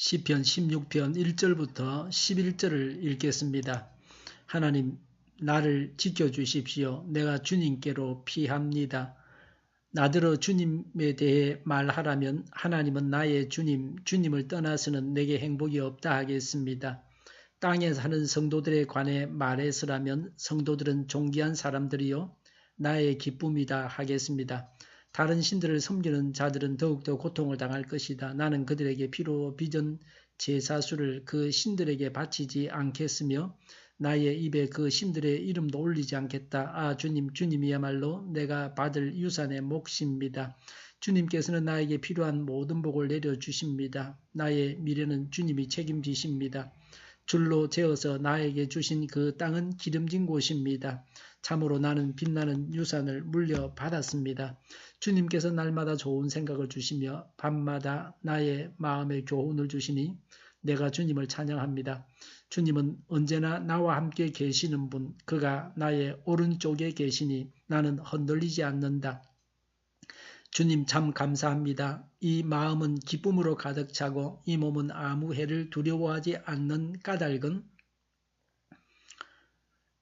시편 16편 1절부터 11절을 읽겠습니다. 하나님, 나를 지켜주십시오. 내가 주님께로 피합니다. 나더러 주님에 대해 말하라면 하나님은 나의 주님, 주님을 떠나서는 내게 행복이 없다 하겠습니다. 땅에 사는 성도들에 관해 말해서라면 성도들은 존귀한 사람들이요 나의 기쁨이다 하겠습니다. 다른 신들을 섬기는 자들은 더욱더 고통을 당할 것이다. 나는 그들에게 피로 빚은 제사수를 그 신들에게 바치지 않겠으며 나의 입에 그 신들의 이름도 올리지 않겠다. 아, 주님, 주님이야말로 내가 받을 유산의 몫입니다. 주님께서는 나에게 필요한 모든 복을 내려주십니다. 나의 미래는 주님이 책임지십니다. 줄로 재어서 나에게 주신 그 땅은 기름진 곳입니다. 참으로 나는 빛나는 유산을 물려받았습니다. 주님께서 날마다 좋은 생각을 주시며 밤마다 나의 마음에 교훈을 주시니 내가 주님을 찬양합니다. 주님은 언제나 나와 함께 계시는 분, 그가 나의 오른쪽에 계시니 나는 흔들리지 않는다. 주님 참 감사합니다. 이 마음은 기쁨으로 가득 차고 이 몸은 아무 해를 두려워하지 않는 까닭은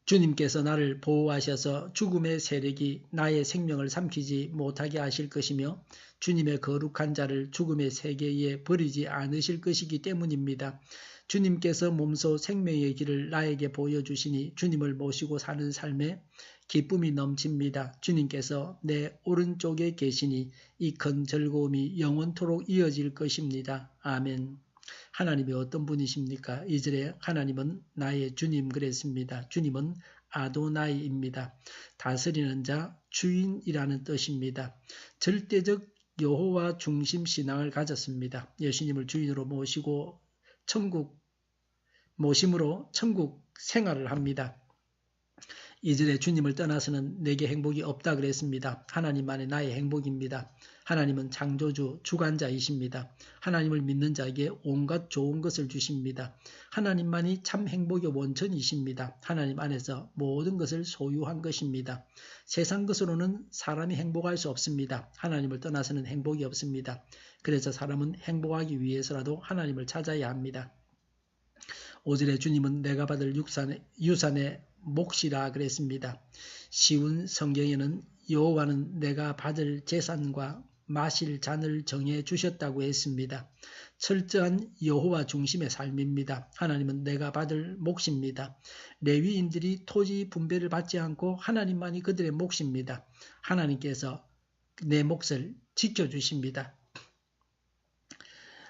주님께서 나를 보호하셔서 죽음의 세력이 나의 생명을 삼키지 못하게 하실 것이며 주님의 거룩한 자를 죽음의 세계에 버리지 않으실 것이기 때문입니다. 주님께서 몸소 생명의 길을 나에게 보여주시니 주님을 모시고 사는 삶에 기쁨이 넘칩니다. 주님께서 내 오른쪽에 계시니 이 큰 즐거움이 영원토록 이어질 것입니다. 아멘. 하나님이 어떤 분이십니까? 2절에 하나님은 나의 주님 그랬습니다. 주님은 아도나이입니다. 다스리는 자, 주인이라는 뜻입니다. 절대적 여호와 중심 신앙을 가졌습니다. 예수님을 주인으로 모심으로 천국 생활을 합니다. 2절에 주님을 떠나서는 내게 행복이 없다 그랬습니다. 하나님만이 나의 행복입니다. 하나님은 창조주, 주관자이십니다. 하나님을 믿는 자에게 온갖 좋은 것을 주십니다. 하나님만이 참 행복의 원천이십니다. 하나님 안에서 모든 것을 소유한 것입니다. 세상 것으로는 사람이 행복할 수 없습니다. 하나님을 떠나서는 행복이 없습니다. 그래서 사람은 행복하기 위해서라도 하나님을 찾아야 합니다. 5절에 주님은 내가 받을 유산의 몫이라 그랬습니다. 쉬운 성경에는 여호와는 내가 받을 재산과 마실 잔을 정해 주셨다고 했습니다. 철저한 여호와 중심의 삶입니다. 하나님은 내가 받을 몫입니다. 레위인들이 토지 분배를 받지 않고 하나님만이 그들의 몫입니다. 하나님께서 내 몫을 지켜주십니다.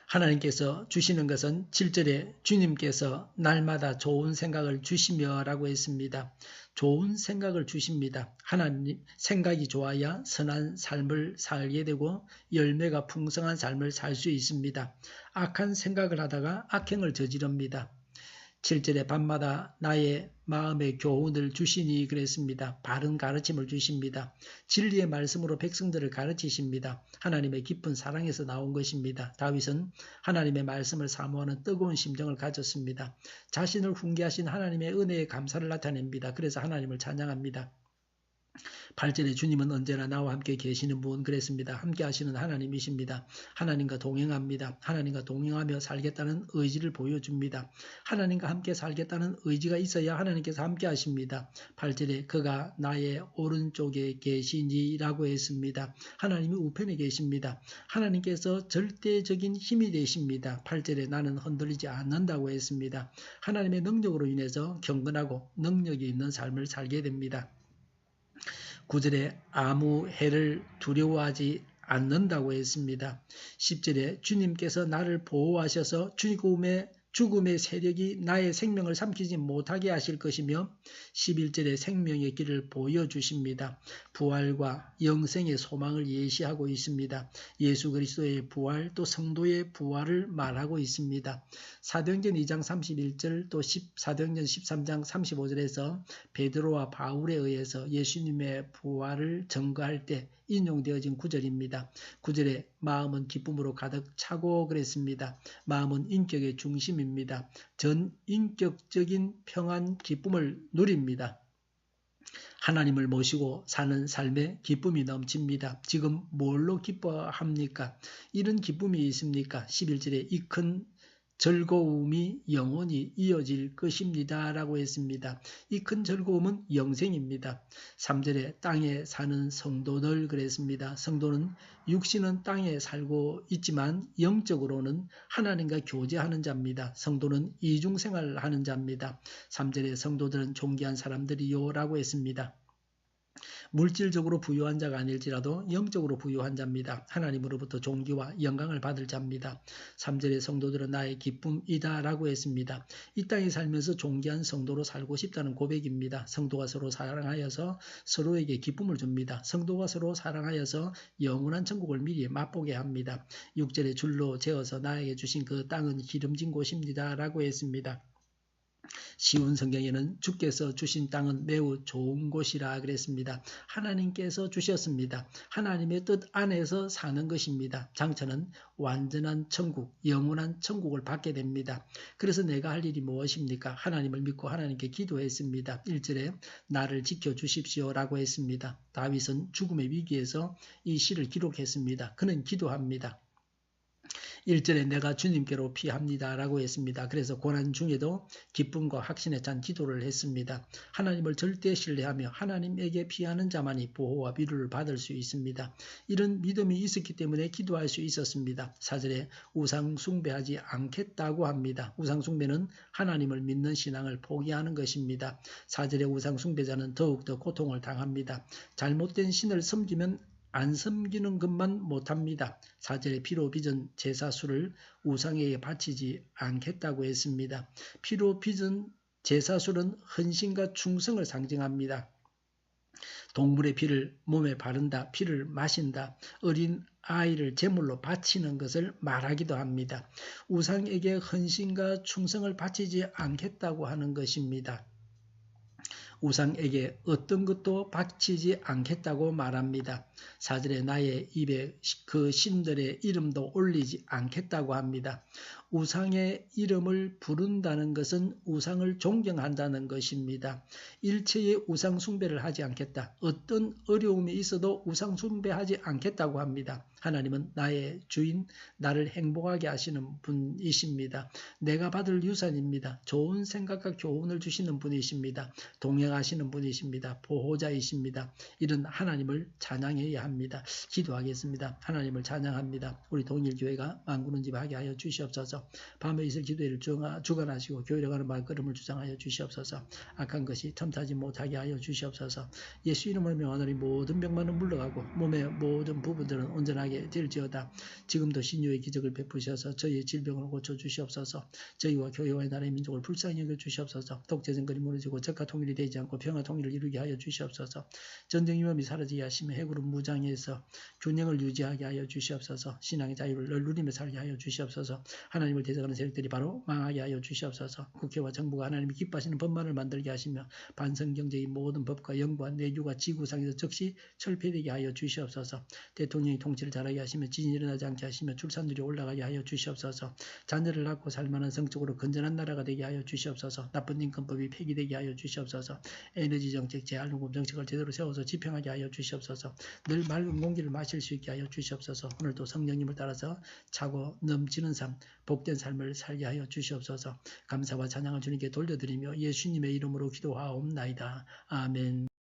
하나님께서 주시는 것은 7절에 주님께서 날마다 좋은 생각을 주시며 라고 했습니다. 좋은 생각을 주십니다. 하나님 생각이 좋아야 선한 삶을 살게 되고 열매가 풍성한 삶을 살 수 있습니다. 악한 생각을 하다가 악행을 저지릅니다. 7절에 밤마다 나의 마음에 교훈을 주시니 그랬습니다. 바른 가르침을 주십니다. 진리의 말씀으로 백성들을 가르치십니다. 하나님의 깊은 사랑에서 나온 것입니다. 다윗은 하나님의 말씀을 사모하는 뜨거운 심정을 가졌습니다. 자신을 훈계하신 하나님의 은혜에 감사를 나타냅니다. 그래서 하나님을 찬양합니다. 8절에 주님은 언제나 나와 함께 계시는 분 그랬습니다. 함께 하시는 하나님이십니다. 하나님과 동행합니다. 하나님과 동행하며 살겠다는 의지를 보여줍니다. 하나님과 함께 살겠다는 의지가 있어야 하나님께서 함께 하십니다. 8절에 그가 나의 오른쪽에 계시니라고 했습니다. 하나님이 우편에 계십니다. 하나님께서 절대적인 힘이 되십니다. 8절에 나는 흔들리지 않는다고 했습니다. 하나님의 능력으로 인해서 경건하고 능력이 있는 삶을 살게 됩니다. 9절에 아무 해를 두려워하지 않는다고 했습니다. 10절에 주님께서 나를 보호하셔서 죽음의 세력이 나의 생명을 삼키지 못하게 하실 것이며 11절에 생명의 길을 보여주십니다. 부활과 영생의 소망을 예시하고 있습니다. 예수 그리스도의 부활 또 성도의 부활을 말하고 있습니다. 사도행전 2장 31절 또 사도행전 13장 35절에서 베드로와 바울에 의해서 예수님의 부활을 증거할 때 인용되어진 구절입니다. 9절에 마음은 기쁨으로 가득 차고 그랬습니다. 마음은 인격의 중심입니다. 전인격적인 평안 기쁨을 누립니다. 하나님을 모시고 사는 삶에 기쁨이 넘칩니다. 지금 뭘로 기뻐합니까? 이런 기쁨이 있습니까? 11절에 이 큰 즐거움이 영원히 이어질 것입니다. 라고 했습니다. 이 큰 즐거움은 영생입니다. 3절에 땅에 사는 성도들 그랬습니다. 성도는 육신은 땅에 살고 있지만 영적으로는 하나님과 교제하는 자입니다. 성도는 이중생활하는 자입니다. 3절에 성도들은 존귀한 사람들이요 라고 했습니다. 물질적으로 부유한 자가 아닐지라도 영적으로 부유한 자입니다. 하나님으로부터 존귀와 영광을 받을 자입니다. 3절의 성도들은 나의 기쁨이다 라고 했습니다. 이 땅에 살면서 존귀한 성도로 살고 싶다는 고백입니다. 성도가 서로 사랑하여서 서로에게 기쁨을 줍니다. 성도가 서로 사랑하여서 영원한 천국을 미리 맛보게 합니다. 6절에 줄로 재어서 나에게 주신 그 땅은 기름진 곳입니다 라고 했습니다. 쉬운 성경에는 주께서 주신 땅은 매우 좋은 곳이라 그랬습니다. 하나님께서 주셨습니다. 하나님의 뜻 안에서 사는 것입니다. 장차는 완전한 천국, 영원한 천국을 받게 됩니다. 그래서 내가 할 일이 무엇입니까? 하나님을 믿고 하나님께 기도했습니다. 1절에 나를 지켜주십시오 라고 했습니다. 다윗은 죽음의 위기에서 이 시를 기록했습니다. 그는 기도합니다. 1절에 내가 주님께로 피합니다 라고 했습니다. 그래서 고난 중에도 기쁨과 확신에 찬 기도를 했습니다. 하나님을 절대 신뢰하며 하나님에게 피하는 자만이 보호와 위로를 받을 수 있습니다. 이런 믿음이 있었기 때문에 기도할 수 있었습니다. 4절에 우상 숭배하지 않겠다고 합니다. 우상 숭배는 하나님을 믿는 신앙을 포기하는 것입니다. 4절에 우상 숭배자는 더욱더 고통을 당합니다. 잘못된 신을 섬기면 안 섬기는 것만 못합니다. 4절에 피로 빚은 제사수를 우상에게 바치지 않겠다고 했습니다. 피로 빚은 제사술은 헌신과 충성을 상징합니다. 동물의 피를 몸에 바른다, 피를 마신다, 어린 아이를 제물로 바치는 것을 말하기도 합니다. 우상에게 헌신과 충성을 바치지 않겠다고 하는 것입니다. 우상에게 어떤 것도 바치지 않겠다고 말합니다. 4절에 나의 입에 그 신들의 이름도 올리지 않겠다고 합니다. 우상의 이름을 부른다는 것은 우상을 존경한다는 것입니다. 일체의 우상 숭배를 하지 않겠다. 어떤 어려움이 있어도 우상 숭배하지 않겠다고 합니다. 하나님은 나의 주인, 나를 행복하게 하시는 분이십니다. 내가 받을 유산입니다. 좋은 생각과 교훈을 주시는 분이십니다. 동행하시는 분이십니다. 보호자이십니다. 이런 하나님을 찬양해야 합니다. 기도하겠습니다. 하나님을 찬양합니다. 우리 동일교회가 만구는 집 하게 하여 주시옵소서. 밤에 있을 기도회를 주관하시고 교회로 가는 발걸음을 주장하여 주시옵소서. 악한 것이 틈타지 못하게 하여 주시옵소서. 예수 이름으로 명하노니 모든 병만은 물러가고 몸의 모든 부분들은 온전하게 될지어다. 지금도 신유의 기적을 베푸셔서 저희의 질병을 고쳐주시옵소서. 저희와 교회와 나라의 민족을 불쌍히 여겨주시옵소서. 독재정권이 무너지고 적과 통일이 되지 않고 평화 통일을 이루게 하여 주시옵소서. 전쟁 위험이 사라지게 하시며 해구를 무장해서 균형을 유지하게 하여 주시옵소서. 신앙의 자유를 늘 누리며 살게 하여 주시옵소서. 하나님을 대적하는 세력들이 바로 망하게 하여 주시옵소서. 국회와 정부가 하나님이 기뻐하시는 법만을 만들게 하시며 반성경제의 모든 법과 영부와 내규가 지구상에서 즉시 철폐되게 하여 주시옵소서. 대통령이 통치를 잘하게 하시며 지진이 일어나지 않게 하시며 출산율이 올라가게 하여 주시옵소서. 자녀를 낳고 살만한 성적으로 건전한 나라가 되게 하여 주시옵소서. 나쁜 인권법이 폐기되게 하여 주시옵소서. 에너지 정책, 재활용금 정책을 제대로 세워서 집행하게 하여 주시옵소서. 늘 맑은 공기를 마실 수 있게 하여 주시옵소서. 오늘도 성령님을 따라서 차고 넘치는 삶, 복된 삶을 살게 하여 주시옵소서. 감사와 찬양을 주님께 돌려드리며 예수님의 이름으로 기도하옵나이다. 아멘.